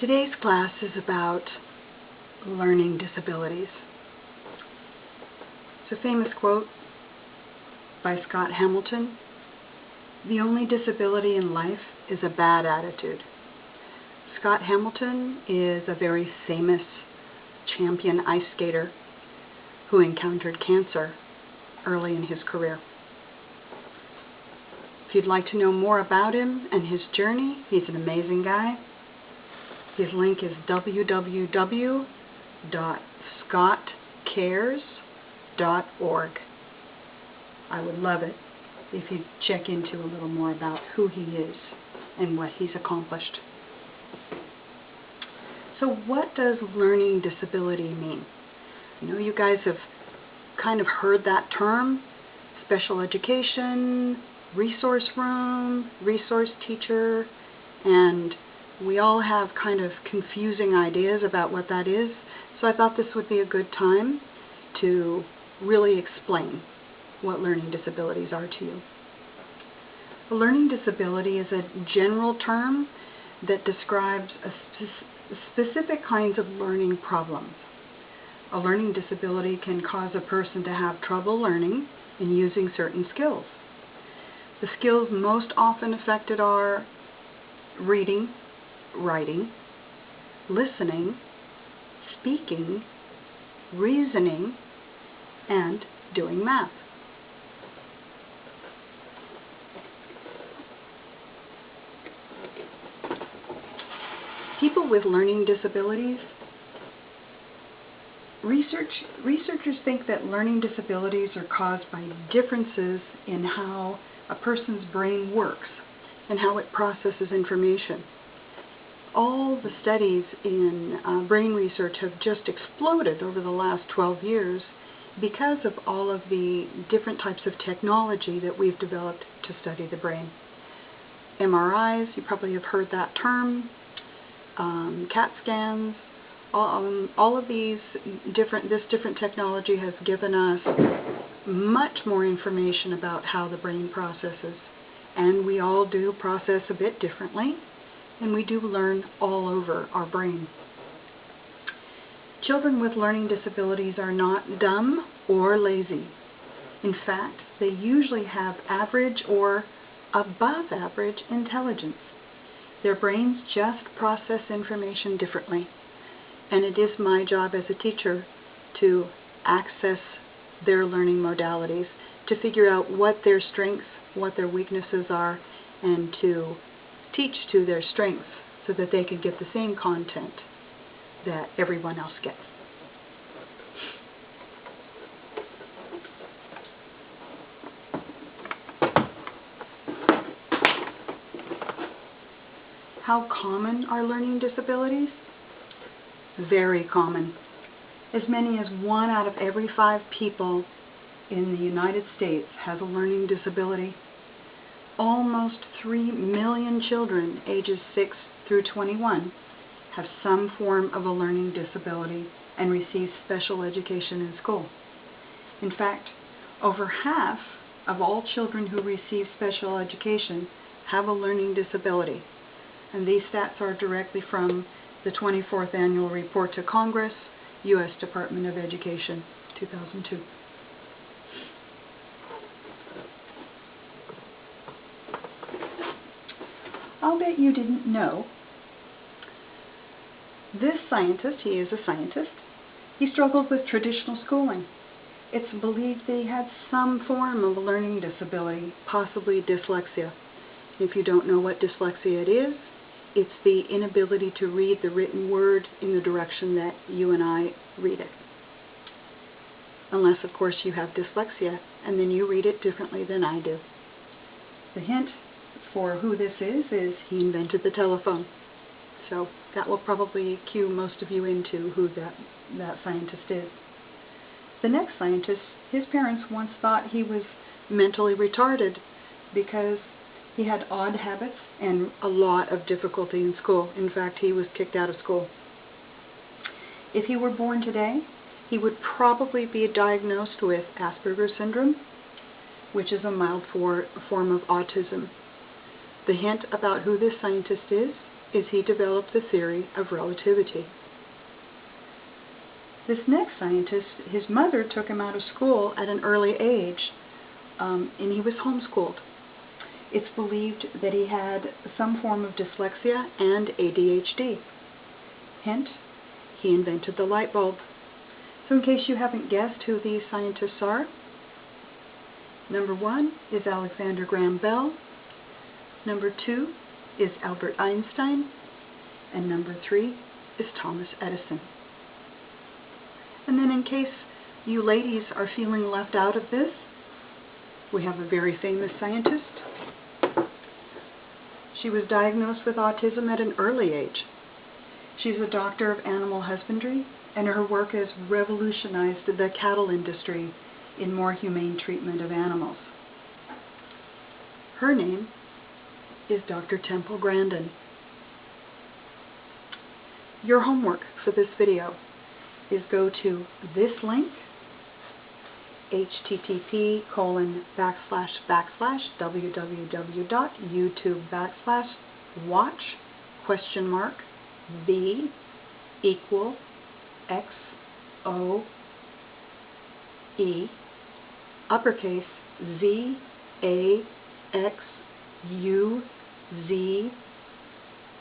Today's class is about learning disabilities. It's a famous quote by Scott Hamilton: "The only disability in life is a bad attitude." Scott Hamilton is a very famous champion ice skater who encountered cancer early in his career. If you'd like to know more about him and his journey, he's an amazing guy. His link is www.scottcares.org. I would love it if you'd check into a little more about who he is and what he's accomplished. So what does learning disability mean? I know you guys have kind of heard that term: special education, resource room, resource teacher, and we all have kind of confusing ideas about what that is. So I thought this would be a good time to really explain what learning disabilities are to you. A learning disability is a general term that describes specific kinds of learning problems. A learning disability can cause a person to have trouble learning and using certain skills. The skills most often affected are reading, writing, listening, speaking, reasoning, and doing math. People with learning disabilities, researchers think that learning disabilities are caused by differences in how a person's brain works and how it processes information. All the studies in brain research have just exploded over the last 12 years because of all of the different types of technology that we've developed to study the brain. MRIs, you probably have heard that term, CAT scans, all of this different technology has given us much more information about how the brain processes. And we all do process a bit differently, and we do learn all over our brain. Children with learning disabilities are not dumb or lazy. In fact, they usually have average or above average intelligence. Their brains just process information differently. And it is my job as a teacher to access their learning modalities, to figure out what their strengths, what their weaknesses are, and to teach to their strengths so that they can get the same content that everyone else gets. How common are learning disabilities? Very common. As many as 1 out of every 5 people in the United States has a learning disability. Almost 3 million children ages 6 through 21 have some form of a learning disability and receive special education in school. In fact, over half of all children who receive special education have a learning disability. And these stats are directly from the 24th Annual Report to Congress, U.S. Department of Education, 2002. I'll bet you didn't know. This scientist, he is a scientist, he struggled with traditional schooling. It's believed that he had some form of a learning disability, possibly dyslexia. If you don't know what dyslexia it is, it's the inability to read the written word in the direction that you and I read it. Unless, of course, you have dyslexia, and then you read it differently than I do. The hint for who this is he invented the telephone. So that will probably cue most of you into who that scientist is. The next scientist, his parents once thought he was mentally retarded because he had odd habits and a lot of difficulty in school. In fact, he was kicked out of school. If he were born today, he would probably be diagnosed with Asperger's syndrome, which is a mild form of autism. The hint about who this scientist is is he developed the theory of relativity. This next scientist, his mother took him out of school at an early age, and he was homeschooled. It's believed that he had some form of dyslexia and ADHD. Hint, he invented the light bulb. So in case you haven't guessed who these scientists are, number 1 is Alexander Graham Bell, number 2 is Albert Einstein, and number 3 is Thomas Edison. And then in case you ladies are feeling left out of this, we have a very famous scientist. She was diagnosed with autism at an early age. She's a doctor of animal husbandry, and her work has revolutionized the cattle industry in more humane treatment of animals. Her name is Dr. Temple Grandin. Your homework for this video is go to this link, http://www.youtube.com/V=XOE uppercase ZAXUZ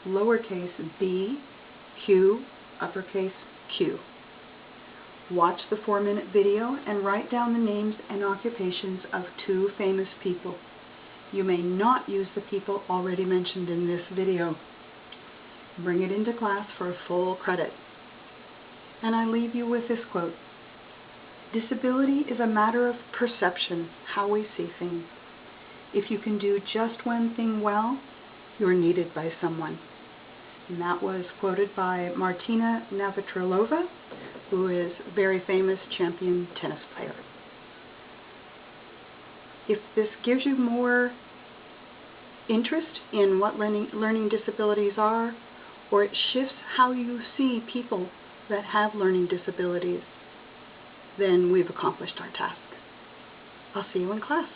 lowercase b q uppercase q. Watch the 4-minute video and write down the names and occupations of 2 famous people. You may not use the people already mentioned in this video. Bring it into class for a full credit. And I leave you with this quote: "Disability is a matter of perception, how we see things. If you can do just one thing well, you're needed by someone." And that was quoted by Martina Navratilova, who is a very famous champion tennis player. If this gives you more interest in what learning disabilities are, or it shifts how you see people that have learning disabilities, then we've accomplished our task. I'll see you in class.